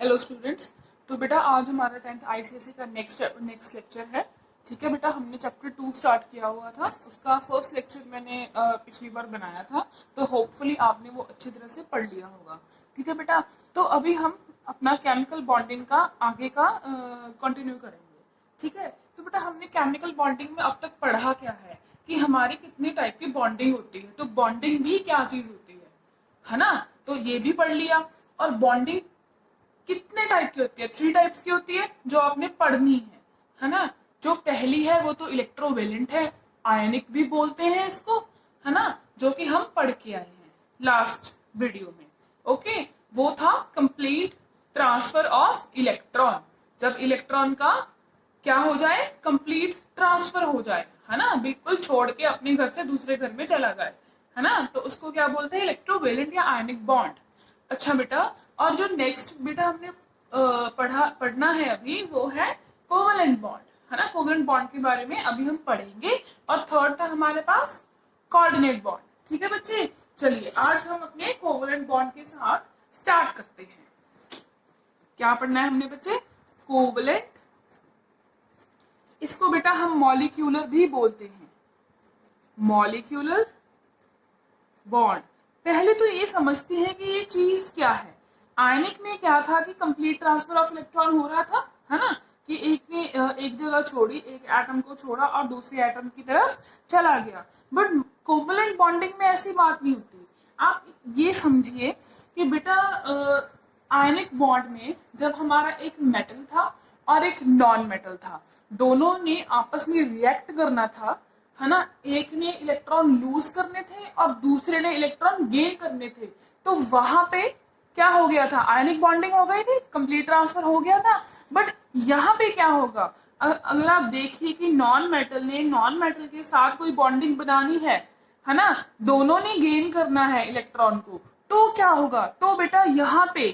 Hello students. तो बेटा आज हमारा 10th आईसीएसई का नेक्स्ट लेक्चर है। ठीक है बेटा, हमने चैप्टर 2 स्टार्ट किया हुआ था, उसका फर्स्ट लेक्चर मैंने पिछली बार बनाया था, तो होपफुली आपने वो अच्छी तरह से पढ़ लिया होगा। ठीक है बेटा, तो अभी हम अपना केमिकल बॉन्डिंग का आगे का कंटिन्यू करेंगे। ठीक है, तो बेटा हमने केमिकल बॉन्डिंग में अब तक पढ़ा क्या है कि हमारी कितनी टाइप की बॉन्डिंग होती है, तो बॉन्डिंग भी क्या चीज होती है ना। तो ये भी पढ़ लिया। और बॉन्डिंग कितने टाइप की होती है? 3 टाइप्स की होती है जो आपने पढ़नी है ना। जो पहली है वो तो इलेक्ट्रोवेलेंट है, आयनिक भी बोलते हैं इसको, है ना, जो कि हम पढ़ के आए हैं लास्ट वीडियो में। ओके, वो था कंप्लीट ट्रांसफर ऑफ इलेक्ट्रॉन। जब इलेक्ट्रॉन का क्या हो जाए, कंप्लीट ट्रांसफर हो जाए, है ना, बिल्कुल छोड़ के अपने घर से दूसरे घर में चला जाए, है ना, तो उसको क्या बोलते हैं, इलेक्ट्रोवेलेंट या आयनिक बॉन्ड। अच्छा बेटा, और जो नेक्स्ट बेटा हमने पढ़ना है अभी, वो है कोवलेंट बॉन्ड, है ना। कोवलेंट बॉन्ड के बारे में अभी हम पढ़ेंगे। और थर्ड था हमारे पास कोऑर्डिनेट बॉन्ड। ठीक है बच्चे, चलिए आज हम अपने कोवलेंट बॉन्ड के साथ स्टार्ट करते हैं। क्या पढ़ना है हमने बच्चे? कोवलेंट, इसको बेटा हम मॉलिक्यूलर भी बोलते हैं, मॉलिक्यूलर बॉन्ड। पहले तो ये समझते हैं कि ये चीज क्या है। आयनिक में क्या था कि कंप्लीट ट्रांसफर ऑफ इलेक्ट्रॉन हो रहा था, है ना, कि एक ने एक जगह छोड़ी, एक एटम को छोड़ा और दूसरे एटम की तरफ चला गया। बट कोवलेंट बॉन्डिंग में ऐसी बात नहीं होती। आप ये समझिए कि बेटा आयनिक बॉन्ड में जब हमारा एक मेटल था और एक नॉन मेटल था, दोनों ने आपस में रिएक्ट करना था, है ना। एक ने इलेक्ट्रॉन लूज करने थे और दूसरे ने इलेक्ट्रॉन गेन करने थे, तो वहां पे क्या हो गया था, आयनिक बॉन्डिंग हो गई थी, कंप्लीट ट्रांसफर हो गया था। बट यहाँ पे क्या होगा, अगर आप देखिए कि नॉन मेटल ने नॉन मेटल के साथ कोई बॉन्डिंग बनानी है ना, दोनों ने गेन करना है इलेक्ट्रॉन को, तो क्या होगा, तो बेटा यहाँ पे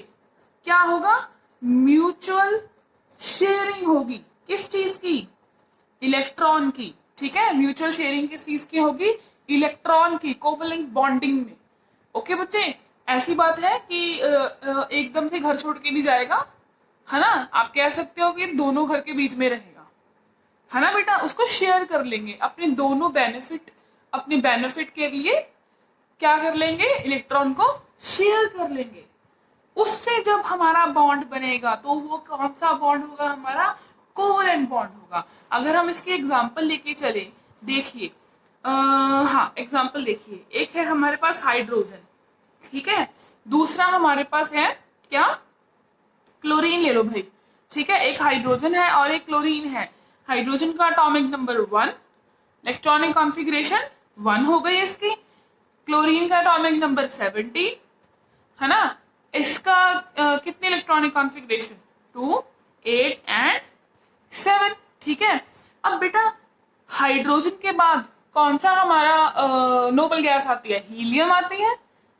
क्या होगा, म्यूचुअल शेयरिंग होगी। किस चीज की? इलेक्ट्रॉन की। ठीक है, म्यूचुअल शेयरिंग किस चीज की होगी? इलेक्ट्रॉन की, कोवलेंट बॉन्डिंग में। ओके बच्चे, ऐसी बात है कि एकदम से घर छोड़ के नहीं जाएगा, है ना। आप कह सकते हो कि दोनों घर के बीच में रहेगा, है ना बेटा, उसको शेयर कर लेंगे अपने दोनों बेनिफिट, अपने बेनिफिट के लिए क्या कर लेंगे, इलेक्ट्रॉन को शेयर कर लेंगे। उससे जब हमारा बॉन्ड बनेगा तो वो कौन सा बॉन्ड होगा, हमारा कोवलेंट बॉन्ड होगा। अगर हम इसके एग्जांपल लेके चले, देखिए हाँ एग्जांपल देखिए, एक है हमारे पास हाइड्रोजन, ठीक है, दूसरा हमारे पास है क्या, क्लोरीन ले लो भाई। ठीक है, एक हाइड्रोजन है और एक क्लोरीन है। हाइड्रोजन का एटॉमिक नंबर 1, इलेक्ट्रॉनिक कॉन्फ़िगरेशन 1 हो गई इसकी। क्लोरीन का एटॉमिक नंबर 70, है ना। इसका कितने इलेक्ट्रॉनिक कॉन्फ़िगरेशन, 2, 8 एंड 7। ठीक है, अब बेटा हाइड्रोजन के बाद कौन सा हमारा नोबल गैस आती है, हीलियम आती है।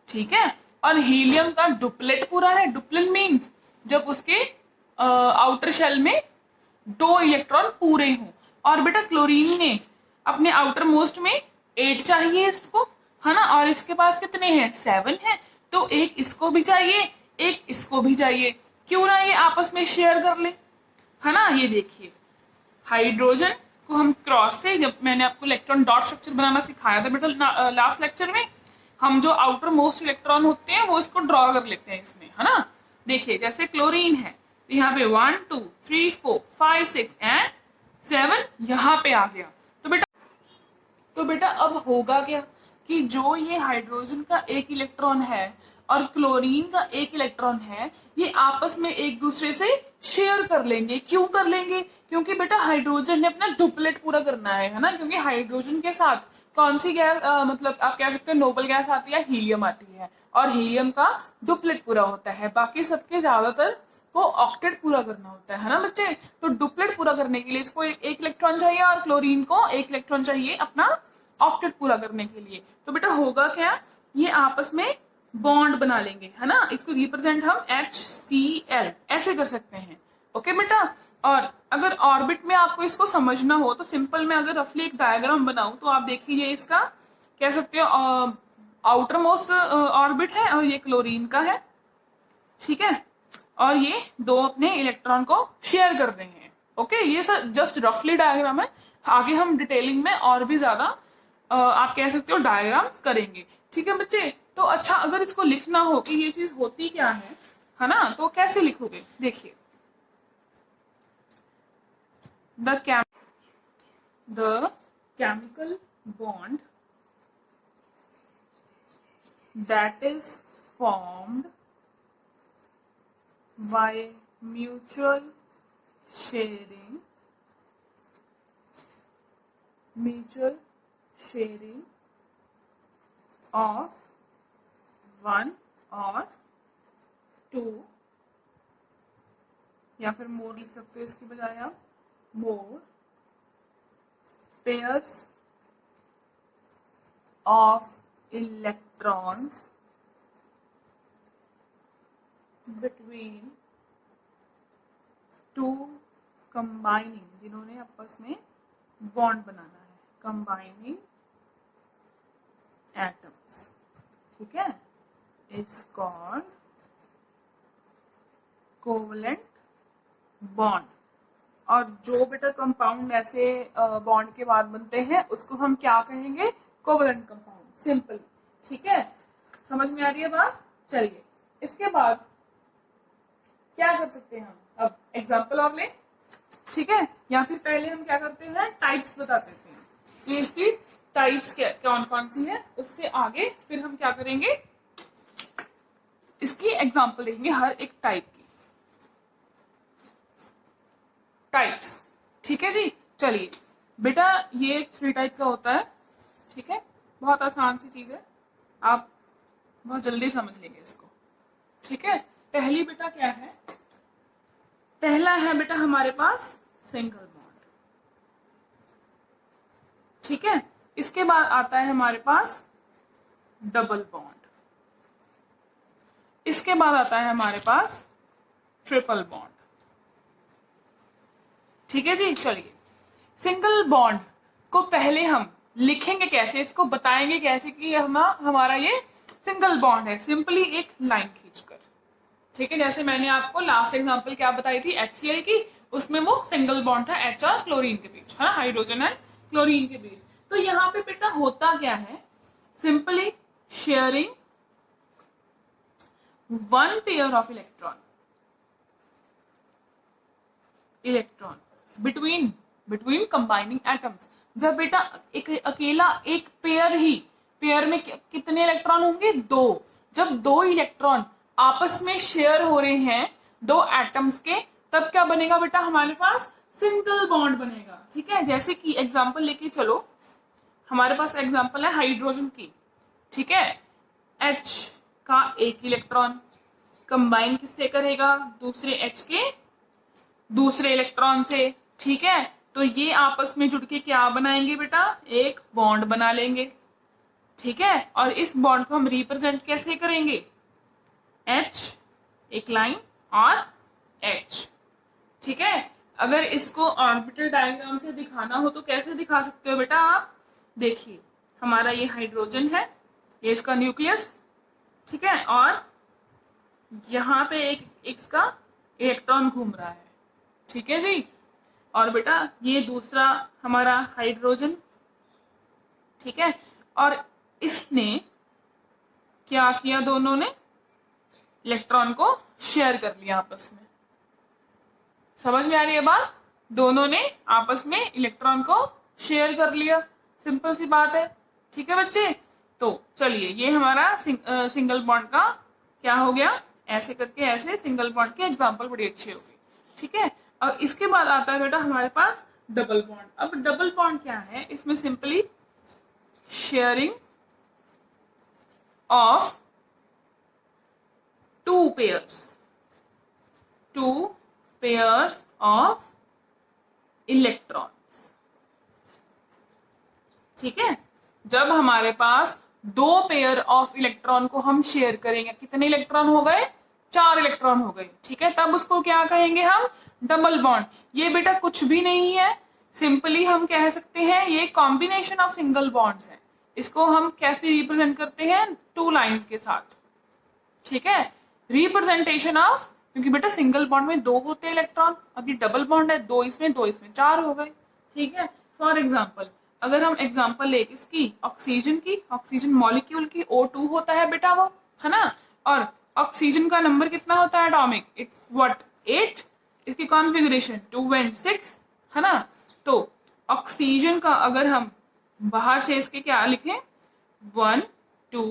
ठीक है, और हीलियम का डुप्लेट पूरा है। डुप्लेट मीन्स जब उसके आउटर शेल में 2 इलेक्ट्रॉन पूरे हों। और बेटा क्लोरीन ने अपने आउटर मोस्ट में 8 चाहिए इसको, है ना, और इसके पास कितने हैं, 7 है, तो एक इसको भी चाहिए, एक इसको भी चाहिए। क्यों ना ये आपस में शेयर कर ले, है ना। ये देखिए, हाइड्रोजन को हम क्रॉस से, जब मैंने आपको इलेक्ट्रॉन डॉट स्ट्रक्चर बनाना सिखाया था बेटा लास्ट लेक्चर में, हम जो आउटर मोस्ट इलेक्ट्रॉन होते हैं वो इसको ड्रॉ कर लेते हैं इसमें, है ना। देखिए जैसे क्लोरीन है, तो यहाँ पे 1 2 3 4 5 6 एंड 7 यहाँ पे आ गया। तो बेटा अब होगा क्या कि जो ये हाइड्रोजन का एक इलेक्ट्रॉन है और क्लोरीन का एक इलेक्ट्रॉन है, ये आपस में एक दूसरे से शेयर कर लेंगे। क्यों कर लेंगे? क्योंकि बेटा हाइड्रोजन ने अपना डुप्लेट पूरा करना है ना, क्योंकि हाइड्रोजन के साथ कौन सी गैस मतलब आप कह सकते हैं नोबल गैस आती है, हीलियम आती है, और हीलियम का डुप्लेट पूरा होता है। बाकी सबके ज्यादातर को ऑक्टेट पूरा करना होता है ना बच्चे। तो डुप्लेट पूरा करने के लिए इसको एक इलेक्ट्रॉन चाहिए और क्लोरीन को एक इलेक्ट्रॉन चाहिए अपना ऑक्टेट पूरा करने के लिए। तो बेटा होगा क्या, ये आपस में बॉन्ड बना लेंगे, है ना। इसको रिप्रेजेंट हम HCl ऐसे कर सकते हैं। ओके बेटा, और अगर ऑर्बिट में आपको इसको समझना हो तो सिंपल में अगर रफली एक डायग्राम बनाऊं तो आप देखिए, इसका कह सकते हो आउटर मोस्ट ऑर्बिट है और ये क्लोरीन का है, ठीक है। और ये दो अपने इलेक्ट्रॉन को शेयर कर रहे हैं। ओके, ये सर जस्ट रफली डायग्राम है, आगे हम डिटेलिंग में और भी ज्यादा आप कह सकते हो डायग्राम्स करेंगे। ठीक है बच्चे, तो अच्छा अगर इसको लिखना हो कि ये चीज होती क्या है ना, तो कैसे लिखोगे? देखिए, the chemical bond that is formed by mutual sharing of one or two, या फिर मोर लिख सकते हो इसकी बजाय आप, more pairs of electrons between two combining, जिन्होंने आपस में बॉन्ड बनाना है, combining atoms, ठीक है, is called कोवलेंट बॉन्ड। और जो बेटा कंपाउंड ऐसे बॉन्ड के बाद बनते हैं उसको हम क्या कहेंगे? Covalent compound, simple. ठीक है, समझ में आ रही है बात? चलिए, इसके बाद क्या कर सकते हैं हम? अब एग्जांपल और ले, ठीक है, या फिर पहले हम क्या करते हैं, टाइप्स बता देते हैं कि इसकी टाइप्स क्या कौन कौन सी है, उससे आगे फिर हम क्या करेंगे, इसकी एग्जांपल देंगे हर एक टाइप की टाइप्स। ठीक है जी, चलिए बेटा, ये 3 टाइप का होता है। ठीक है, बहुत आसान सी चीज है, आप बहुत जल्दी समझ लेंगे इसको। ठीक है, पहली बेटा क्या है? पहला है बेटा हमारे पास सिंगल बॉन्ड। ठीक है, इसके बाद आता है हमारे पास डबल बॉन्ड, इसके बाद आता है हमारे पास ट्रिपल बॉन्ड। ठीक है जी, चलिए सिंगल बॉन्ड को पहले हम लिखेंगे कैसे, इसको बताएंगे कैसे कि हमारा ये सिंगल बॉन्ड है, सिंपली एक लाइन खींचकर। ठीक है, जैसे मैंने आपको लास्ट एग्जांपल क्या बताई थी HCl की, उसमें वो सिंगल बॉन्ड था H और क्लोरीन के बीच, है ना, हाइड्रोजन एंड क्लोरीन के बीच। तो यहाँ पे बेटा होता क्या है, simply sharing one pair of electron between combining atoms. जब बेटा एक अकेला एक पेयर में कितने इलेक्ट्रॉन होंगे? 2। जब 2 इलेक्ट्रॉन आपस में शेयर हो रहे हैं 2 एटम्स के, तब क्या बनेगा बेटा हमारे पास? सिंगल बॉन्ड बनेगा। ठीक है, जैसे कि एग्जांपल लेके चलो, हमारे पास एग्जांपल है हाइड्रोजन की। ठीक है, H का 1 इलेक्ट्रॉन कंबाइन किससे करेगा? दूसरे H के दूसरे इलेक्ट्रॉन से। ठीक है, तो ये आपस में जुड़ के क्या बनाएंगे बेटा? एक बॉन्ड बना लेंगे। ठीक है, और इस बॉन्ड को हम रिप्रेजेंट कैसे करेंगे? H एक लाइन और H। ठीक है, अगर इसको ऑर्बिटल डायग्राम से दिखाना हो तो कैसे दिखा सकते हो बेटा आप? देखिए, हमारा ये हाइड्रोजन है, ये इसका न्यूक्लियस। ठीक है, और यहाँ पे एक इसका इलेक्ट्रॉन घूम रहा है। ठीक है जी, और बेटा ये दूसरा हमारा हाइड्रोजन। ठीक है, और इसने क्या किया? दोनों ने इलेक्ट्रॉन को शेयर कर लिया आपस में। समझ में आ रही है बात? दोनों ने आपस में इलेक्ट्रॉन को शेयर कर लिया, सिंपल सी बात है। ठीक है बच्चे, तो चलिए ये हमारा सिंगल बॉन्ड का क्या हो गया, ऐसे करके ऐसे सिंगल बॉन्ड के एग्जांपल बड़ी अच्छी होगी। ठीक है, और इसके बाद आता है बेटा हमारे पास डबल बॉन्ड। अब डबल बॉन्ड क्या है? इसमें simply sharing of two pairs of electrons. ठीक है, जब हमारे पास 2 पेयर ऑफ इलेक्ट्रॉन को हम शेयर करेंगे, कितने इलेक्ट्रॉन हो गए? 4 इलेक्ट्रॉन हो गए। ठीक है, तब उसको क्या कहेंगे हम? Double bond. ये बेटा कुछ भी नहीं है, सिंपली हम कह सकते हैं ये कॉम्बिनेशन ऑफ सिंगल बॉन्ड्स है। इसको हम कैसे रिप्रेजेंट करते हैं? 2 लाइंस के साथ। ठीक है, रिप्रेजेंटेशन ऑफ क्योंकि बेटा सिंगल बॉन्ड में 2 होते हैं इलेक्ट्रॉन, अभी डबल बॉन्ड है, 2 इसमें 2 इसमें, 4 हो गए। ठीक है, फॉर एग्जाम्पल अगर हम एग्जाम्पल ले इसकी ऑक्सीजन की, ऑक्सीजन मॉलिक्यूल की O2 होता है बेटा वो, है ना, और ऑक्सीजन का नंबर कितना होता है एटॉमिक, इट्स व्हाट 8, इसकी कॉन्फ़िगरेशन 2 and 6, है ना। तो ऑक्सीजन का अगर हम बाहर से इसके क्या लिखें 1 2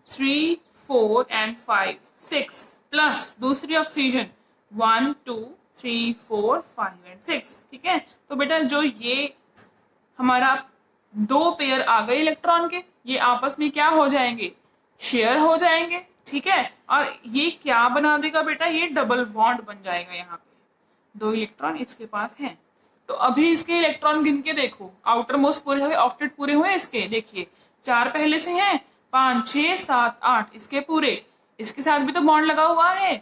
3 4 and 5 6 प्लस दूसरी ऑक्सीजन 1 2 3 4 5 and 6। ठीक है, तो बेटा जो ये हमारा 2 पेयर आ गए इलेक्ट्रॉन के, ये आपस में क्या हो जाएंगे, शेयर हो जाएंगे। ठीक है, और ये क्या बना देगा बेटा, ये डबल बॉन्ड बन जाएगा। यहाँ पे 2 इलेक्ट्रॉन इसके पास हैं, तो अभी इसके इलेक्ट्रॉन गिन के देखो, आउटर मोस्ट पूरे हुए, ऑक्टेट पूरे हुए इसके, देखिए 4 पहले से हैं, 5 6 7 8 इसके पूरे, इसके साथ भी तो बॉन्ड लगा हुआ है,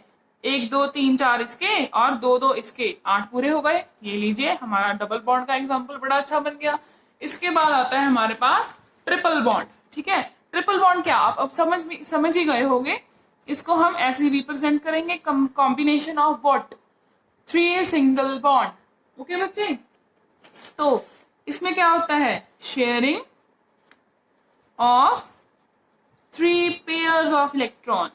1 2 3 4 इसके और 2 2 इसके, 8 पूरे हो गए। ये लीजिए हमारा डबल बॉन्ड का एग्जाम्पल बड़ा अच्छा बन गया। इसके बाद आता है हमारे पास ट्रिपल बॉन्ड। ठीक है, ट्रिपल बॉन्ड क्या, आप अब समझ ही गए होंगे, इसको हम ऐसे रिप्रेजेंट करेंगे, combination of what 3 single bond. Okay बच्चे, तो इसमें क्या होता है, sharing of 3 pairs of electron,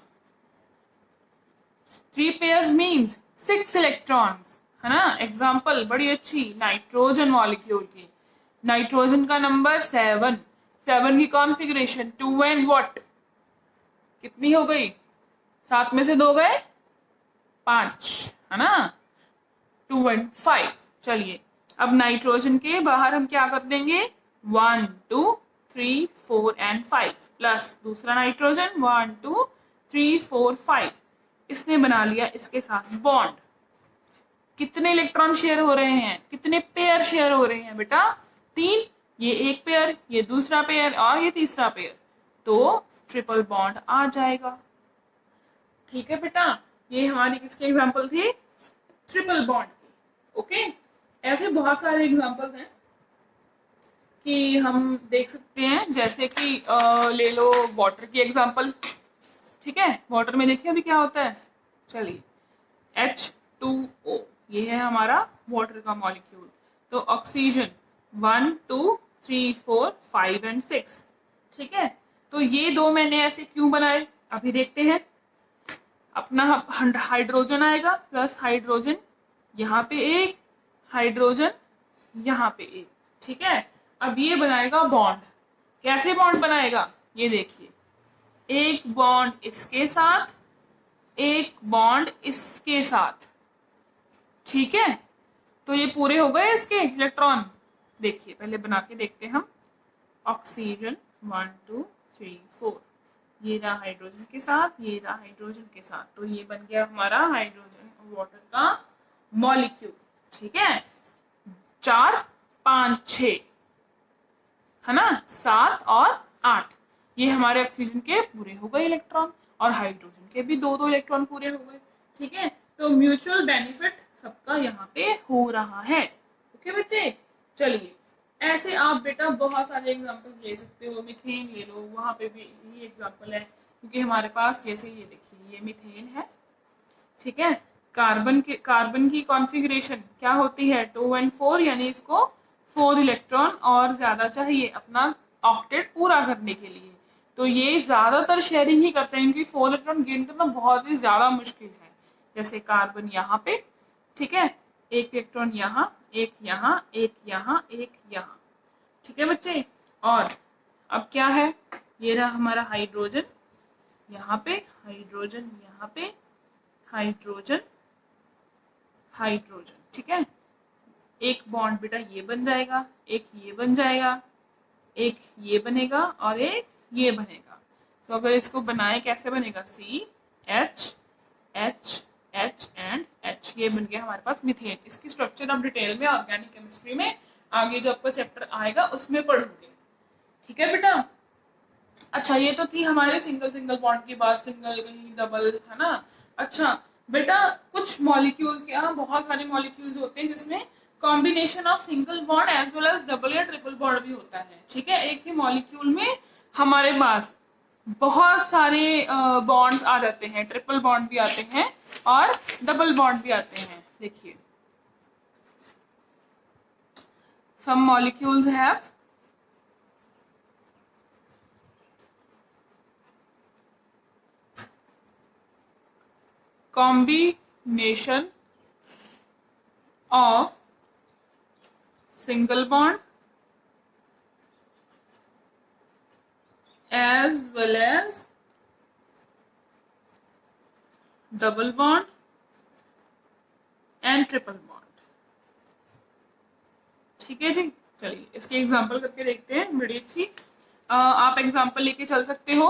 3 pairs means 6 electrons, है ना। एग्जाम्पल बड़ी अच्छी, नाइट्रोजन मॉलिक्यूल की, नाइट्रोजन का नंबर 7, 7 की कॉन्फ़िगरेशन 2 and what, कितनी हो गई, 7 में से 2 गए 5, है ना, 2 and 5। चलिए अब नाइट्रोजन के बाहर हम क्या कर देंगे 1 2 3 4 and 5 प्लस दूसरा नाइट्रोजन 1 2 3 4 5, इसने बना लिया इसके साथ बॉन्ड। कितने इलेक्ट्रॉन शेयर हो रहे हैं, कितने पेयर शेयर हो रहे हैं बेटा, 3, ये एक पेयर, ये दूसरा पेयर और ये तीसरा पेयर, तो ट्रिपल बॉन्ड आ जाएगा। ठीक है बेटा, ये हमारी किसकी एग्जांपल थी, ट्रिपल बॉन्ड की। ओके, ऐसे बहुत सारे एग्जांपल्स हैं कि हम देख सकते हैं, जैसे कि ले लो वाटर की एग्जांपल। ठीक है, वाटर में देखिए अभी क्या होता है, चलिए H2O, ये है हमारा वाटर का मॉलिक्यूल, तो ऑक्सीजन 1 2 3 4 5 and 6। ठीक है, तो ये 2 मैंने ऐसे क्यों बनाए, अभी देखते हैं। अपना हाइड्रोजन आएगा प्लस हाइड्रोजन, यहाँ पे एक हाइड्रोजन, यहाँ पे एक। ठीक है, अब ये बनाएगा बॉन्ड, कैसे बॉन्ड बनाएगा, ये देखिए, एक बॉन्ड इसके साथ, एक बॉन्ड इसके साथ। ठीक है, तो ये पूरे हो गए इसके इलेक्ट्रॉन। देखिए पहले बना के देखते हैं हम, ऑक्सीजन 1 2 3 4, ये रहा हाइड्रोजन के साथ, ये रहा हाइड्रोजन के साथ, तो ये बन गया हमारा हाइड्रोजन वाटर का मॉलिक्यूल। ठीक है, 4 5 6, है ना, 7 और 8, ये हमारे ऑक्सीजन के पूरे हो गए इलेक्ट्रॉन, और हाइड्रोजन के भी 2 2 इलेक्ट्रॉन पूरे हो गए। ठीक है, तो म्यूचुअल बेनिफिट सबका यहाँ पे हो रहा है। ओके बच्चे, चलिए ऐसे आप बेटा बहुत सारे एग्जांपल्स ले सकते हो, मीथेन ले लो, वहां पे भी ये एग्जांपल है, क्योंकि हमारे पास जैसे ये देखिए ये मीथेन है। ठीक है, कार्बन की कॉन्फ़िगरेशन क्या होती है 2 and 4, यानी इसको 4 इलेक्ट्रॉन और ज्यादा चाहिए अपना ऑक्टेट पूरा करने के लिए, तो ये ज्यादातर शेयरिंग ही करते हैं, क्योंकि 4 इलेक्ट्रॉन गेन करना बहुत ही ज्यादा मुश्किल है। जैसे कार्बन यहाँ पे, ठीक है, एक इलेक्ट्रॉन यहाँ, एक यहाँ, एक यहाँ, एक यहाँ। ठीक है बच्चे, और अब क्या है, ये रहा हमारा हाइड्रोजन, यहाँ पे हाइड्रोजन, यहाँ पे हाइड्रोजन, हाइड्रोजन। ठीक है, एक बॉन्ड बेटा ये बन जाएगा, एक ये बन जाएगा, एक ये बनेगा और एक ये बनेगा। तो अगर इसको बनाए कैसे बनेगा, C H H H and H, ये बन गया हमारे पास मीथेन। इसकी स्ट्रक्चर आप डिटेल में ऑर्गेनिक केमिस्ट्री में आगे जो आपका चैप्टर आएगा उसमें पढ़ोगे। ठीक है बेटा, अच्छा ये तो थी हमारे सिंगल बॉन्ड की बात, सिंगल कहीं डबल, है ना। अच्छा बेटा, कुछ मॉलिक्यूल्स के यहाँ बहुत सारे मॉलिक्यूल्स होते हैं जिसमें combination of single bond as well as double या ट्रिपल बॉन्ड भी होता है। ठीक है, एक ही मॉलिक्यूल में हमारे पास बहुत सारे बॉन्ड्स आ जाते हैं, ट्रिपल बॉन्ड भी आते हैं और डबल बॉन्ड भी आते हैं। देखिए, some molecules have combination of single bond as well as double bond and triple bond। ठीक है जी, चलिए इसके एग्जांपल करके देखते हैं, बड़ी अच्छी। आप एग्जांपल लेके चल सकते हो।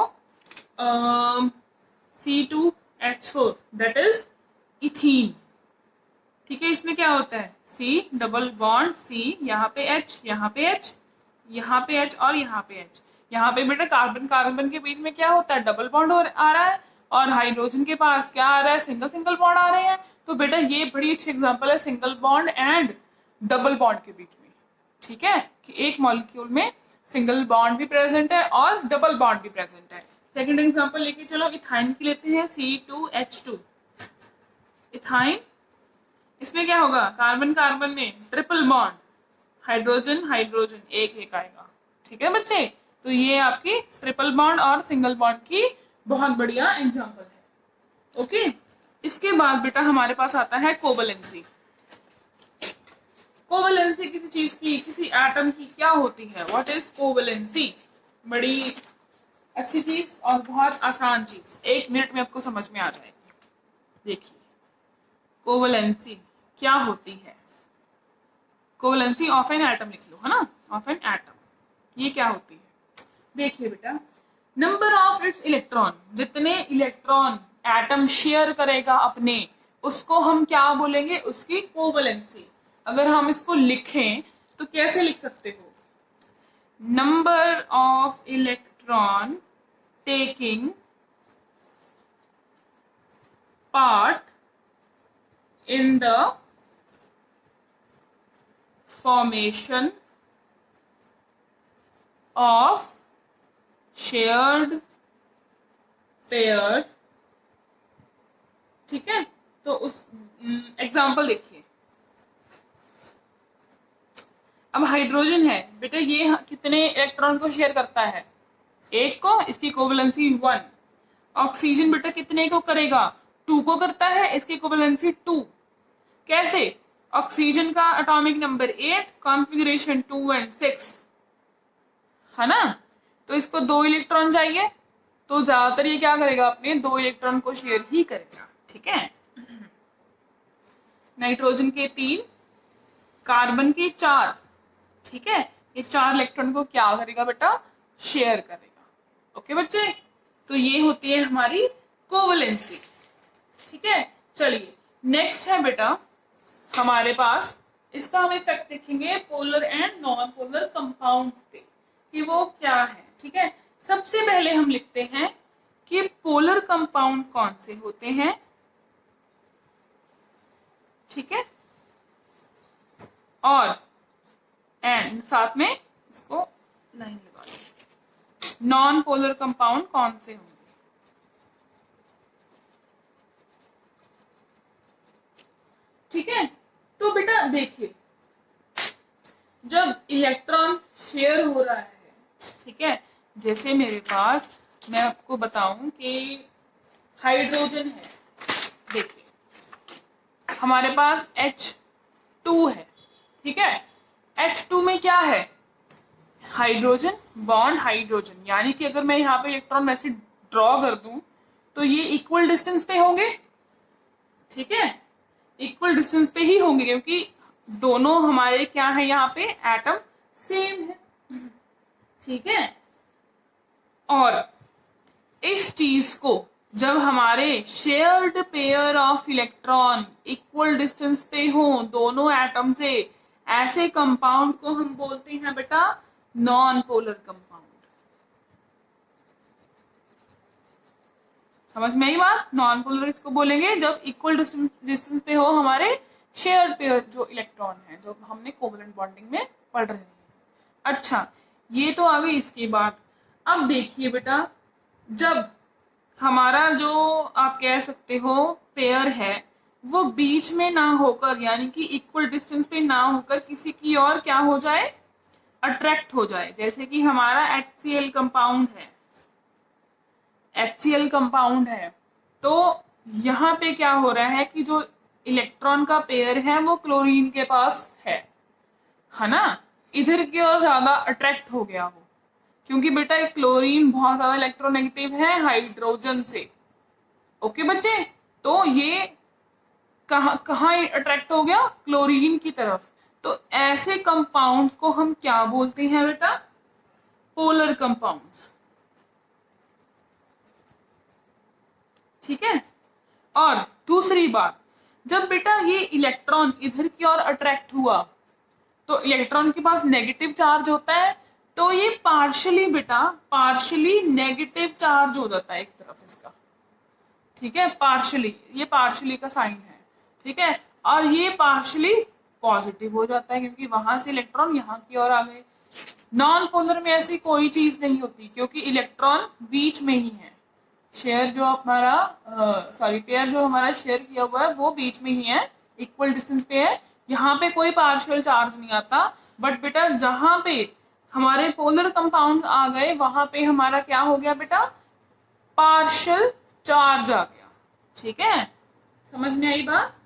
C2H4 that is ethene. ठीक है, इसमें क्या होता है, C डबल बॉन्ड C, यहाँ पे H, यहाँ पे H, यहाँ पे H और यहाँ पे H। यहाँ पे बेटा कार्बन कार्बन के बीच में क्या होता है, डबल बॉन्ड आ रहा है, और हाइड्रोजन के पास क्या आ रहा है, सिंगल सिंगल बॉन्ड आ रहे हैं। तो बेटा ये बड़ी अच्छी एग्जांपल है single bond and double bond के बीच में। ठीक है, कि एक मॉलिक्यूल में सिंगल बॉन्ड भी प्रेजेंट है और डबल बॉन्ड भी प्रेजेंट है। सेकंड एग्जांपल लेके चलो, इथाइन की लेते हैं, C2H2 इथाइन। इसमें क्या होगा, कार्बन कार्बन में ट्रिपल बॉन्ड, हाइड्रोजन हाइड्रोजन एक एक आएगा। ठीक है बच्चे, तो ये आपकी ट्रिपल बॉन्ड और सिंगल बॉन्ड की बहुत बढ़िया एग्जांपल है। ओके, इसके बाद बेटा हमारे पास आता है कोवलेंसी। कोवलेंसी किसी चीज की, किसी एटम की क्या होती है, व्हाट इज कोवलेंसी? बड़ी अच्छी चीज और बहुत आसान चीज, 1 मिनट में आपको समझ में आ जाएगी। देखिए, कोवलेंसी क्या होती है। कोवलेंसी ऑफ एन एटम लिख लो, है ना, ऑफ एन एटम। ये क्या होती है, देखिए बेटा, नंबर ऑफ इट्स इलेक्ट्रॉन, जितने इलेक्ट्रॉन एटम शेयर करेगा अपने, उसको हम क्या बोलेंगे, उसकी कोवलेंसी। अगर हम इसको लिखें तो कैसे लिख सकते हो, number of electron taking part in the formation of shared pair। ठीक है, तो उस एग्जाम्पल देखिए। अब हाइड्रोजन है बेटा, ये कितने इलेक्ट्रॉन को शेयर करता है, एक को, इसकी कोवलेंसी 1। ऑक्सीजन बेटा कितने को करेगा, 2 को करता है, इसकी कोवलेंसी 2। कैसे, ऑक्सीजन का एटॉमिक नंबर 8, कॉन्फ़िगरेशन 2 and 6, है ना, तो इसको 2 इलेक्ट्रॉन चाहिए, तो ज्यादातर ये क्या करेगा, अपने 2 इलेक्ट्रॉन को शेयर ही करेगा। ठीक है, नाइट्रोजन के 3, कार्बन के 4। ठीक है, ये 4 इलेक्ट्रॉन को क्या करेगा बेटा, शेयर करेगा। ओके बच्चे, तो ये होती है हमारी कोवलेंसी। ठीक है, चलिए नेक्स्ट है बेटा हमारे पास, इसका हम इफेक्ट देखेंगे polar and non polar compound पे, कि वो क्या है। ठीक है, सबसे पहले हम लिखते हैं कि पोलर कंपाउंड कौन से होते हैं। ठीक है, और एंड साथ में इसको लाइन लगा दो, नॉन पोलर कंपाउंड कौन से होंगे। ठीक है, तो बेटा देखिए, जब इलेक्ट्रॉन शेयर हो रहा है, ठीक है, जैसे मेरे पास, मैं आपको बताऊं कि हाइड्रोजन है, देखिए हमारे पास H2 है। ठीक है, H2 में क्या है, हाइड्रोजन बॉन्ड हाइड्रोजन, यानी कि अगर मैं यहाँ पे इलेक्ट्रॉन वैसे ड्रॉ कर दूं तो ये इक्वल डिस्टेंस पे होंगे। ठीक है, इक्वल डिस्टेंस पे ही होंगे, क्योंकि दोनों हमारे क्या है, यहाँ पे एटम सेम है। ठीक है, और इस चीज को जब हमारे shared pair of electron equal distance पे हो दोनों एटम से, ऐसे कंपाउंड को हम बोलते हैं बेटा नॉन पोलर कंपाउंड। समझ में आई बात, नॉन पोलर इसको बोलेंगे जब इक्वल डिस्टेंस पे हो हमारे शेयर पेयर जो इलेक्ट्रॉन है, जो हमने कोवलेंट बॉन्डिंग में पढ़ रहे हैं। अच्छा, ये तो आ गई। इसके बाद अब देखिए बेटा, जब हमारा जो आप कह सकते हो पेयर है वो बीच में ना होकर यानी कि इक्वल डिस्टेंस पे ना होकर किसी की और क्या हो जाए, अट्रैक्ट हो जाए। जैसे कि हमारा HCl कंपाउंड है, HCl कंपाउंड है, तो यहाँ पे क्या हो रहा है कि जो इलेक्ट्रॉन का पेयर है वो क्लोरीन के पास है ना, इधर की ओर ज्यादा अट्रैक्ट हो गया वो, क्योंकि बेटा एक क्लोरीन बहुत ज्यादा इलेक्ट्रोनेगेटिव है हाइड्रोजन से। ओके बच्चे, तो ये कहाँ कहाँ अट्रैक्ट हो गया, क्लोरीन की तरफ। तो ऐसे कंपाउंड्स को हम क्या बोलते हैं बेटा, पोलर कंपाउंड्स। ठीक है। और दूसरी बात, जब बेटा ये इलेक्ट्रॉन इधर की ओर अट्रैक्ट हुआ तो इलेक्ट्रॉन के पास नेगेटिव चार्ज होता है, तो ये पार्शियली बेटा पार्शियली नेगेटिव चार्ज हो जाता है एक तरफ इसका। ठीक है, पार्शियली, ये पार्शियली का साइन है। ठीक है, और ये पार्शियली पॉजिटिव हो जाता है क्योंकि वहां से इलेक्ट्रॉन यहाँ की ओर आ गए। नॉन पोलर में ऐसी कोई चीज नहीं होती क्योंकि इलेक्ट्रॉन बीच में ही है। शेयर जो हमारा पेयर जो हमारा शेयर किया हुआ है वो बीच में ही है, इक्वल डिस्टेंस पे है, यहाँ पे कोई पार्शियल चार्ज नहीं आता। बट बेटा जहां पे हमारे पोलर कंपाउंड आ गए वहां पे हमारा क्या हो गया बेटा, पार्शियल चार्ज आ गया। ठीक है, समझ में आई बात।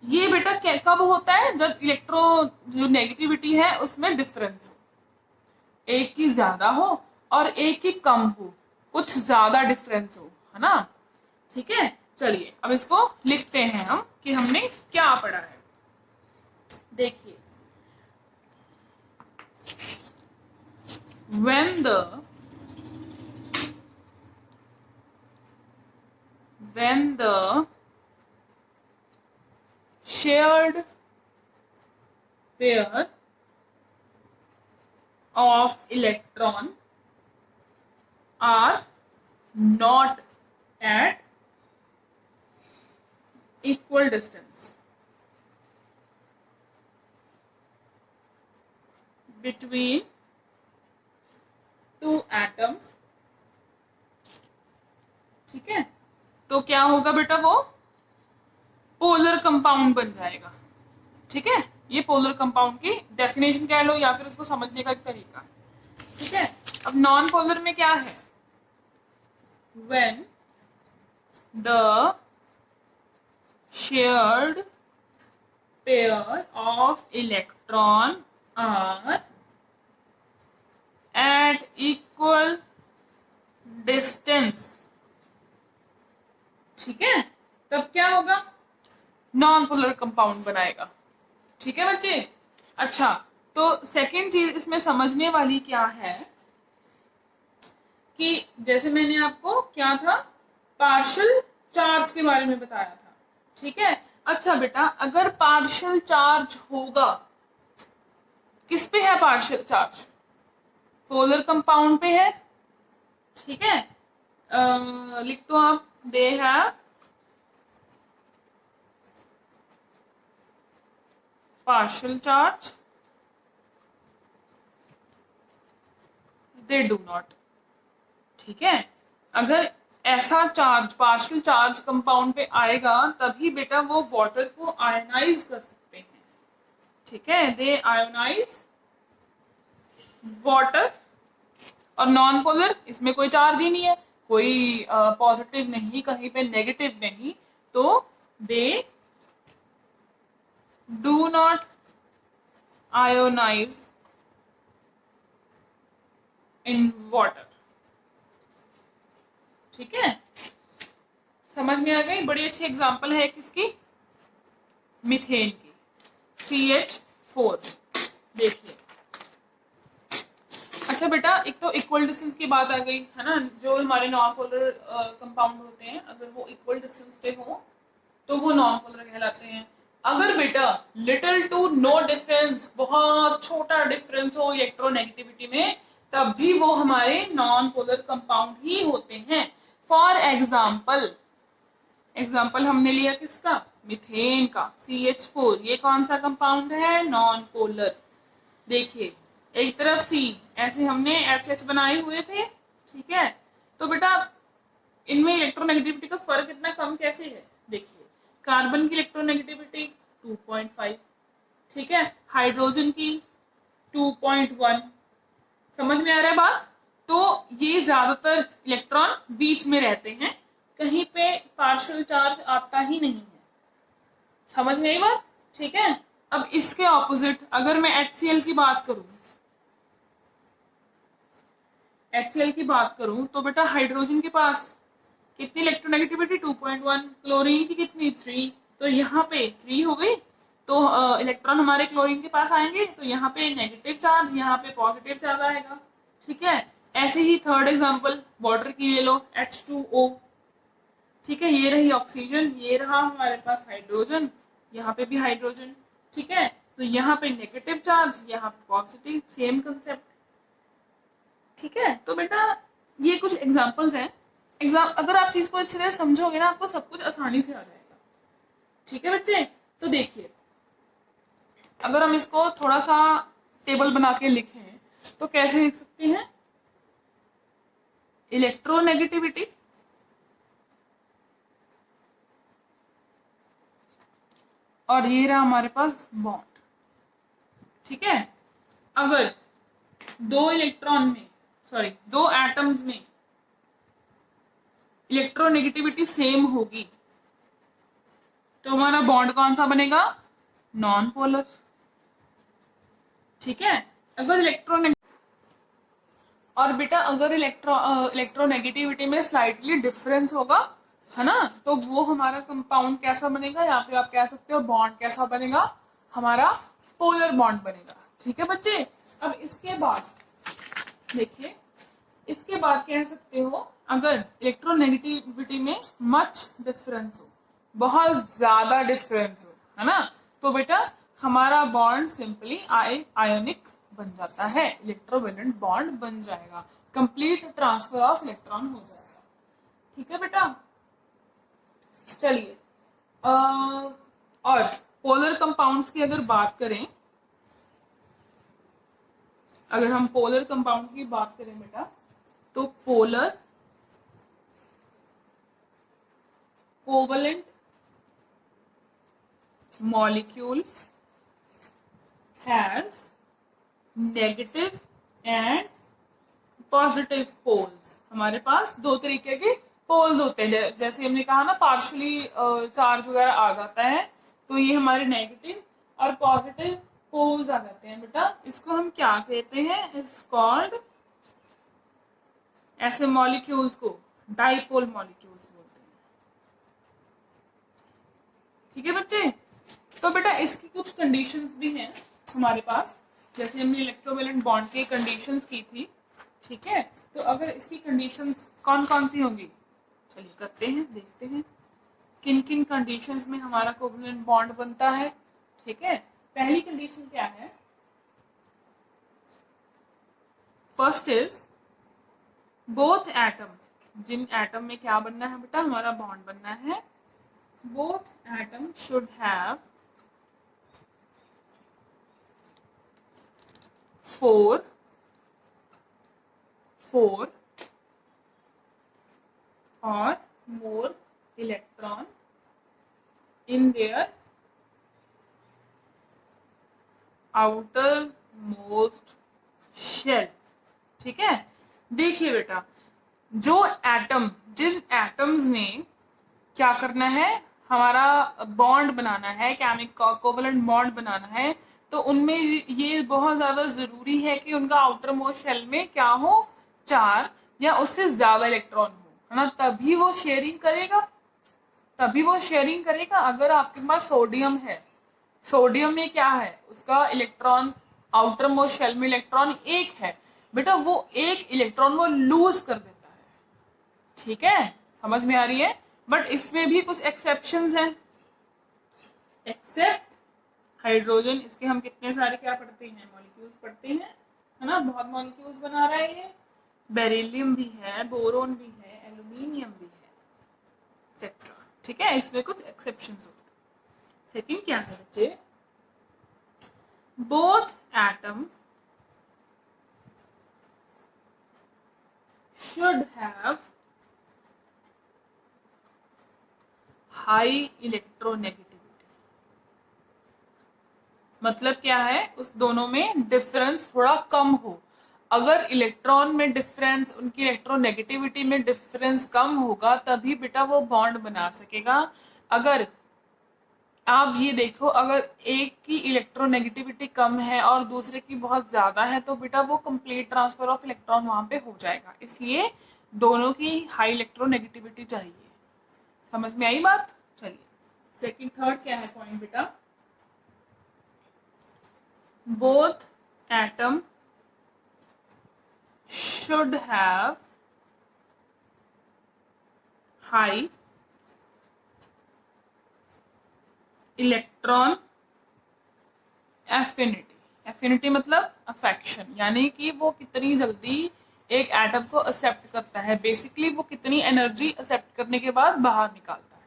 ये बेटा कब होता है, जब इलेक्ट्रो जो नेगेटिविटी है उसमें डिफरेंस हो, एक की ज्यादा हो और एक की कम हो, कुछ ज्यादा डिफरेंस हो, है ना। ठीक है, चलिए अब इसको लिखते हैं हम कि हमने क्या पढ़ा है। देखिए, when the shared pair of electron are not at equal distance between two atoms। ठीक है, तो क्या होगा बेटा, वो पोलर कंपाउंड बन जाएगा। ठीक है, ये पोलर कंपाउंड की डेफिनेशन कह लो या फिर उसको समझने का एक तरीका। ठीक है, अब नॉन पोलर में क्या है, when the shared pair of electron are at equal distance। ठीक है, तब क्या होगा, नॉन पोलर कंपाउंड बनाएगा। ठीक है बच्चे। अच्छा, तो सेकंड चीज इसमें समझने वाली क्या है कि जैसे मैंने आपको क्या था, पार्शियल चार्ज के बारे में बताया था। ठीक है, अच्छा बेटा, अगर पार्शियल चार्ज होगा, किस पे है पार्शियल चार्ज, पोलर कंपाउंड पे है। ठीक है, लिख दो आप, they have partial charge, they do not। ठीक है, अगर ऐसा चार्ज पार्शियल चार्ज कंपाउंड पे आएगा तभी बेटा वो वाटर को आयनाइज कर सकते हैं। ठीक है, दे आयोनाइज वाटर। और नॉन पोलर, इसमें कोई चार्ज ही नहीं है, कोई पॉजिटिव नहीं, कहीं पे नेगेटिव नहीं, तो they do not ionize in water. ठीक है, समझ में आ गई। बड़ी अच्छी एग्जांपल है किसकी, मीथेन की, CH4। देखिए, अच्छा बेटा, एक तो इक्वल डिस्टेंस की बात आ गई है ना, जो हमारे नॉन पोलर कंपाउंड होते हैं अगर वो इक्वल डिस्टेंस पे हो तो वो नॉन पोलर कहलाते हैं। अगर बेटा लिटिल टू नो डिफरेंस, बहुत छोटा डिफरेंस हो इलेक्ट्रोनेगेटिविटी में, तब भी वो हमारे नॉन पोलर कंपाउंड ही होते हैं। फॉर एग्जाम्पल हमने लिया किसका, मीथेन का, CH4। ये कौन सा कंपाउंड है, नॉन पोलर। देखिए, एक तरफ C, ऐसे हमने HH बनाए हुए थे। ठीक है, तो बेटा इनमें इलेक्ट्रोनेगेटिविटी का फर्क इतना कम कैसे है? देखिए, कार्बन की इलेक्ट्रोनेगेटिविटी 2.5, ठीक है, हाइड्रोजन की 2.1। समझ में आ रहा है बात? तो ये ज्यादातर इलेक्ट्रॉन बीच में रहते हैं, कहीं पे पार्शियल चार्ज आता ही नहीं है। समझ में आई बात? ठीक है। अब इसके ऑपोजिट अगर मैं HCl की बात करूं, HCl की बात करूं तो बेटा हाइड्रोजन के पास कितनी इलेक्ट्रोनेगेटिविटी 2.1, क्लोरीन की कितनी 3, तो यहाँ पे 3 हो गई। तो इलेक्ट्रॉन हमारे क्लोरीन के पास आएंगे तो यहाँ पे नेगेटिव चार्ज, यहाँ पे पॉजिटिव चार्ज आएगा। ठीक है। ऐसे ही थर्ड एग्जांपल वाटर की ले लो, H2O। ठीक है, ये रही ऑक्सीजन, ये रहा हमारे पास हाइड्रोजन, यहाँ पे भी हाइड्रोजन। ठीक है, तो यहाँ पे नेगेटिव चार्ज, यहाँ पे पॉजिटिव, सेम कंसेप्ट। ठीक है, तो बेटा ये कुछ एग्जांपल्स हैं। अगर आप चीज को अच्छे से समझोगे ना, आपको सब कुछ आसानी से आ जाएगा। ठीक है बच्चे, तो देखिए अगर हम इसको थोड़ा सा टेबल बना के लिखें तो कैसे लिख सकते हैं? इलेक्ट्रोनेगेटिविटी और ये रहा हमारे पास बॉन्ड। ठीक है, अगर दो एटम्स में इलेक्ट्रोनेगेटिविटी सेम होगी तो हमारा बॉन्ड कौन सा बनेगा? Non polar. ठीक है, अगर और बेटा अगर इलेक्ट्रोनेगेटिविटी में स्लाइटली डिफरेंस होगा, है ना, तो वो हमारा कंपाउंड कैसा बनेगा, या फिर आप कह सकते हो बॉन्ड कैसा बनेगा? हमारा पोलर बॉन्ड बनेगा। ठीक है बच्चे, अब इसके बाद देखिए, इसके बाद कह सकते हो अगर इलेक्ट्रोनेगेटिविटी में मच डिफरेंस हो, बहुत ज्यादा डिफरेंस हो, है ना, तो बेटा हमारा बॉन्ड सिंपली आयोनिक बन जाता है, इलेक्ट्रोवेलेंट बॉन्ड बन जाएगा, कंप्लीट ट्रांसफर ऑफ इलेक्ट्रॉन हो जाएगा। ठीक है बेटा, चलिए और पोलर कंपाउंड्स की अगर बात करें, अगर हम पोलर कंपाउंड की बात करें बेटा, तो polar covalent molecule has negative and positive poles. हमारे पास दो तरीके के पोल्स होते हैं, जैसे हमने कहा ना पार्शली चार्ज वगैरह आ जाता है, तो ये हमारे नेगेटिव और पॉजिटिव पोल्स आ जाते हैं बेटा। इसको हम क्या कहते हैं? इट्स कॉल्ड, ऐसे मॉलिक्यूल्स को डाइपोल मॉलिक्यूल्स बोलते हैं। ठीक है बच्चे, तो बेटा इसकी कुछ कंडीशंस भी हैं हमारे पास, जैसे हमने इलेक्ट्रोवेलेंट बॉन्ड की कंडीशंस की थी। ठीक है, तो अगर इसकी कंडीशंस कौन कौन सी होंगी, चलिए करते हैं, देखते हैं किन किन कंडीशंस में हमारा कोवलेंट बॉन्ड बनता है। ठीक है, पहली कंडीशन क्या है? फर्स्ट इज बोथ एटम, जिन एटम में क्या बनना है बेटा? हमारा बॉन्ड बनना है। Both atom should have 4 or more electron in their outermost shell। ठीक है, देखिए बेटा जिन एटम्स ने क्या करना है, हमारा बॉन्ड बनाना है, केमिकल कोवलेंट बॉन्ड बनाना है, तो उनमें ये बहुत ज्यादा जरूरी है कि उनका आउटर मोस्ट शेल में क्या हो? 4 या उससे ज्यादा इलेक्ट्रॉन हो, है ना, तभी वो शेयरिंग करेगा। अगर आपके पास सोडियम है, सोडियम में क्या है? उसका इलेक्ट्रॉन आउटर मोस्ट शेल में इलेक्ट्रॉन 1 है बेटा, वो 1 इलेक्ट्रॉन वो लूज कर देता है। ठीक है, समझ में आ रही है? बट इसमें भी कुछ एक्सेप्शंस हैं। एक्सेप्ट हाइड्रोजन, इसके हम कितने सारे क्या पढ़ते हैं? मॉलिक्यूल्स पढ़ते हैं, है ना, बहुत मॉलिक्यूल्स बना रहा है ये। बेरिलियम भी है, बोरोन भी है, एल्यूमिनियम भी है, एक्सेट्रा। ठीक है, इसमें कुछ एक्सेप्शंस होते हैं। सेकंड क्या है बच्चे? Both atom should have high electronegativity. मतलब क्या है, उस दोनों में डिफरेंस थोड़ा कम हो। अगर इलेक्ट्रॉन में डिफरेंस, उनकी इलेक्ट्रोनेगेटिविटी में डिफरेंस कम होगा तभी बेटा वो बॉन्ड बना सकेगा। अगर आप ये देखो, अगर एक की इलेक्ट्रोनेगेटिविटी कम है और दूसरे की बहुत ज्यादा है तो बेटा वो कंप्लीट ट्रांसफर ऑफ इलेक्ट्रॉन वहां पे हो जाएगा। इसलिए दोनों की हाई इलेक्ट्रोनेगेटिविटी चाहिए। समझ में आई बात? चलिए सेकंड थर्ड क्या है पॉइंट बेटा, both atom should have high electron affinity. Affinity मतलब अफेक्शन, यानी कि वो कितनी जल्दी एक एटम को एक्सेप्ट करता है, बेसिकली वो कितनी एनर्जी एक्सेप्ट करने के बाद बाहर निकालता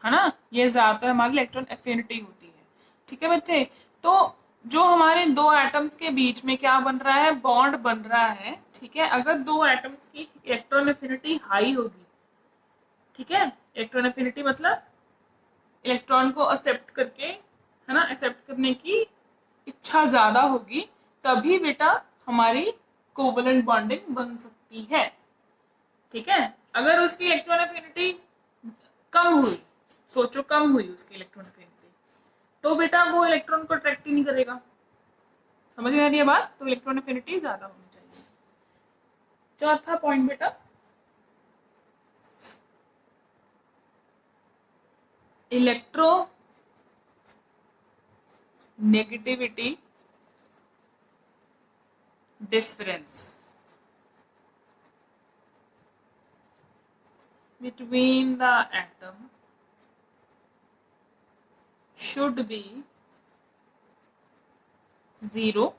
है ना। ये ज्यादातर हमारी इलेक्ट्रॉन एफिनिटी होती है। ठीक है बच्चे, तो जो हमारे दो एटम्स के बीच में क्या बन रहा है, बॉन्ड बन रहा है। ठीक है, अगर दो एटम्स की इलेक्ट्रॉन एफिनिटी हाई होगी, ठीक है, इलेक्ट्रॉन एफिनिटी मतलब इलेक्ट्रॉन को एक्सेप्ट करके, है ना, एक्सेप्ट करने की इच्छा ज्यादा होगी, तभी बेटा हमारी कोवलेंट बॉन्डिंग बन सकती है। ठीक है, अगर उसकी इलेक्ट्रॉन एफिनिटी कम हुई, सोचो कम हुई उसकी इलेक्ट्रॉन एफिनिटी, तो बेटा वो इलेक्ट्रॉन को अट्रैक्ट ही नहीं करेगा। समझ में आ रही है बात? तो इलेक्ट्रॉन एफिनिटी ज्यादा होनी चाहिए। चौथा पॉइंट बेटा, electro negativity difference between the atom should be 0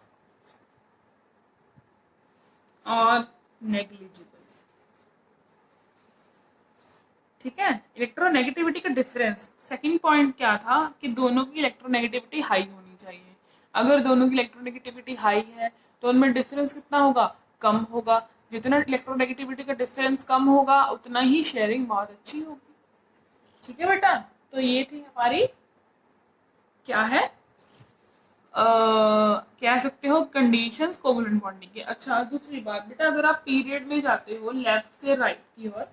और negligible। ठीक है, इलेक्ट्रोनेगेटिविटी का डिफरेंस। सेकंड पॉइंट क्या था कि दोनों की इलेक्ट्रोनेगेटिविटी हाई होनी चाहिए। अगर दोनों की इलेक्ट्रोनेगेटिविटी हाई है तो उनमें डिफरेंस कितना होगा, कम होगा। जितना इलेक्ट्रोनेगेटिविटी का डिफरेंस कम होगा उतना ही शेयरिंग बहुत अच्छी होगी। ठीक है बेटा, तो ये थी हमारी क्या है, कह सकते हो कंडीशंस कोवलेंट बॉन्डिंग के। अच्छा दूसरी बात बेटा, अगर आप पीरियड में जाते हो लेफ्ट से राइट की ओर,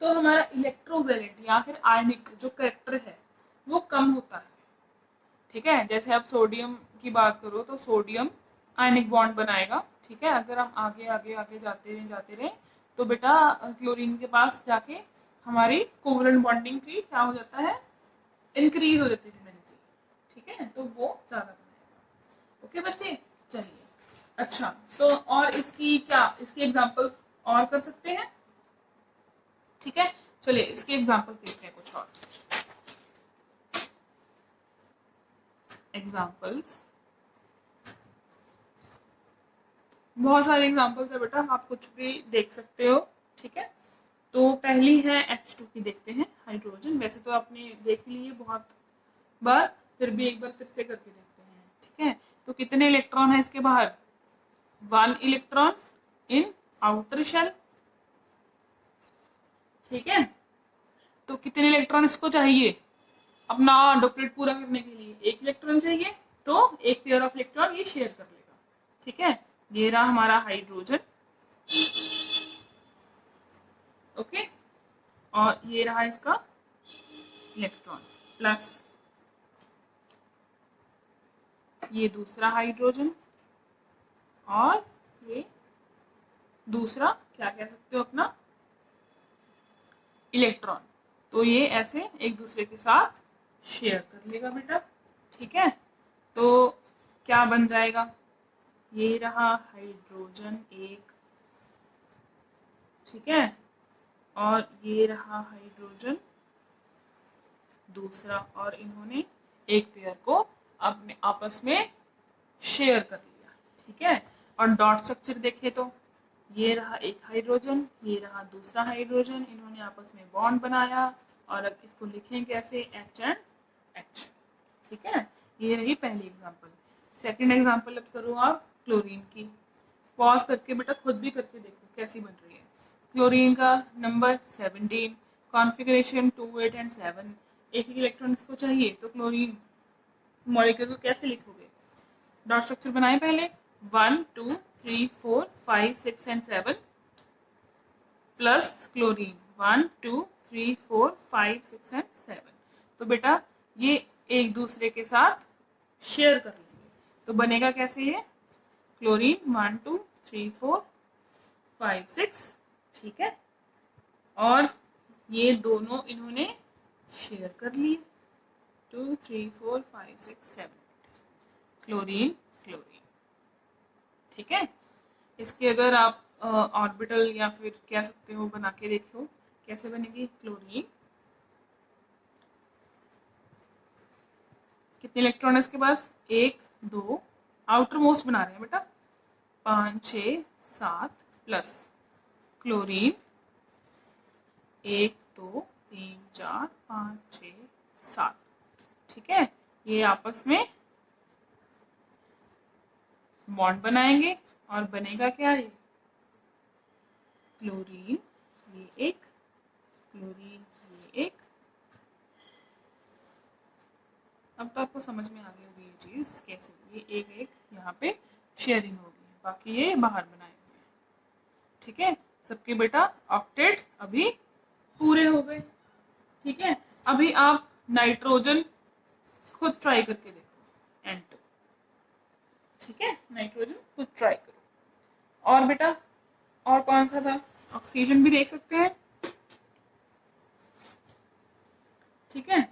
तो हमारा इलेक्ट्रोवैलेंट या फिर आयनिक जो करेक्टर है वो कम होता है। ठीक है, जैसे आप सोडियम की बात करो तो सोडियम आयनिक बॉन्ड बनाएगा। ठीक है, अगर हम आगे आगे आगे जाते रहे तो बेटा क्लोरीन के पास जाके हमारी कोवलेंट बॉन्डिंग की क्या हो जाता है, इंक्रीज हो जाती है टेंडेंसी। ठीक है, तो वो ज्यादा बनाएगा। ओके बच्चे, चलिए। अच्छा, तो और इसकी क्या, इसकी एग्जांपल और कर सकते हैं। ठीक है, चलिए इसके एग्जांपल देखते हैं कुछ और एग्जांपल्स। बहुत सारे एग्जांपल्स है बेटा, आप कुछ भी देख सकते हो। ठीक है, तो पहली है H2 की, देखते हैं हाइड्रोजन। वैसे तो आपने देख ली है बहुत बार, फिर भी एक बार फिर से करके देखते हैं। ठीक है, तो कितने इलेक्ट्रॉन है इसके बाहर, 1 इलेक्ट्रॉन इन आउटर शेल। ठीक है, तो कितने इलेक्ट्रॉन इसको चाहिए अपना डॉक्टरेट पूरा करने के लिए, 1 इलेक्ट्रॉन चाहिए, तो एक पेयर ऑफ इलेक्ट्रॉन ये शेयर कर लेगा। ठीक है, ये रहा हमारा हाइड्रोजन। ओके, और ये रहा इसका इलेक्ट्रॉन प्लस ये दूसरा हाइड्रोजन, और ये दूसरा क्या कह सकते हो अपना इलेक्ट्रॉन। तो ये ऐसे एक दूसरे के साथ शेयर कर लेगा बेटा। ठीक है, तो क्या बन जाएगा, ये रहा हाइड्रोजन 1, ठीक है, और ये रहा हाइड्रोजन दूसरा, और इन्होंने एक पेयर को अपने आपस में शेयर कर लिया। ठीक है, और डॉट स्ट्रक्चर देखें तो ये रहा एक हाइड्रोजन, ये रहा दूसरा हाइड्रोजन, इन्होंने आपस में बॉन्ड बनाया, और अब इसको लिखें कैसे, H एंड H। ठीक है, ये रही पहली एग्जांपल। सेकंड एग्जांपल अब करो आप क्लोरीन की। पॉज करके बेटा खुद भी करके देखो कैसी बन रही है। क्लोरीन का नंबर 17, कॉन्फ़िगरेशन 2, 8 एंड 7, एक ही इलेक्ट्रॉन इसको चाहिए, तो क्लोरीन मॉलिक्यूल को कैसे लिखोगे? डॉट स्ट्रक्चर बनाए पहले, 1 2 3 4 5 6 एंड 7 प्लस क्लोरीन 1 2 3 4 5 6 एंड 7। तो बेटा ये एक दूसरे के साथ शेयर कर लेंगे, तो बनेगा कैसे ये? क्लोरीन 1 2 3 4 5 6, ठीक है, और ये दोनों इन्होंने शेयर कर लिए, 2 3 4 5 6 7, क्लोरीन क्लोरीन, ठीक है। इसके अगर आप ऑर्बिटल या फिर कह सकते हो बना के देखो कैसे बनेगी। क्लोरीन, कितने इलेक्ट्रॉन है इसके पास? 1 2, आउटर मोस्ट बना रहे हैं बेटा, 5 6 7 प्लस क्लोरीन 1 2 3 4 5 6 7, ठीक है। ये आपस में बॉन्ड बनाएंगे और बनेगा क्या? ये क्लोरीन, ये एक क्लोरीन, ये एक। अब तो आपको समझ में आ गई होगी ये चीज कैसे, ये एक एक यहाँ पे शेयरिंग होगी, बाकी ये बाहर बनाए हुए हैं, ठीक है। सबके बेटा ऑक्टेट अभी पूरे हो गए, ठीक है। अभी आप नाइट्रोजन खुद ट्राई करके देखो, N2, ठीक है, नाइट्रोजन खुद ट्राई करो। और बेटा और कौन सा था? ऑक्सीजन भी देख सकते हैं, ठीक है।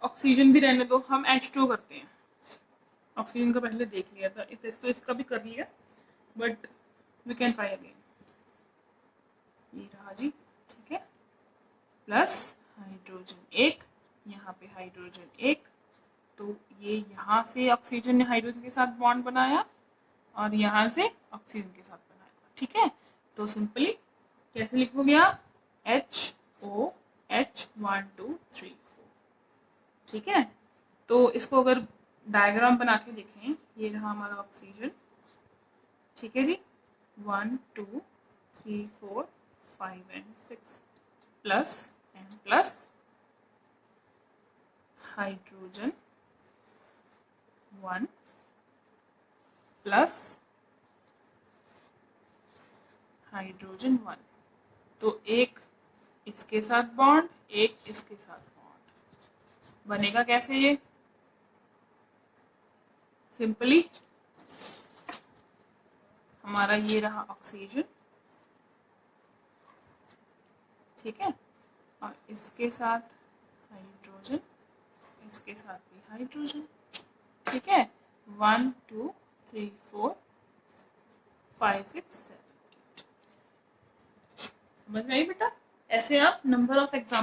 ऑक्सीजन भी रहने दो, हम H2 करते हैं। ऑक्सीजन का पहले देख लिया था, तो इसका भी कर लिया, but we can try again. ये रहा जी, ठीक है, प्लस हाइड्रोजन एक, यहाँ पे हाइड्रोजन एक, तो ये यहाँ से ऑक्सीजन ने हाइड्रोजन के साथ बॉन्ड बनाया और यहाँ से ऑक्सीजन के साथ बनाया, ठीक है। तो सिंपली कैसे लिखोगे आप? HOH 1 2 3 4, ठीक है। तो इसको अगर डायग्राम बना के देखें, ये रहा हमारा ऑक्सीजन, ठीक है जी, 1 2 3 4 5 and 6 plus and plus hydrogen 1 plus hydrogen 1, तो एक इसके साथ बॉन्ड, एक इसके साथ बॉन्ड, बनेगा कैसे ये? सिंपली हमारा ये रहा ऑक्सीजन, ठीक है, और इसके साथ हाइड्रोजन, इसके साथ भी हाइड्रोजन, ठीक है, 1 2 3 4 5 6 7 8। समझ में आई बेटा? ऐसे आप नंबर ऑफ एग्जाम्पल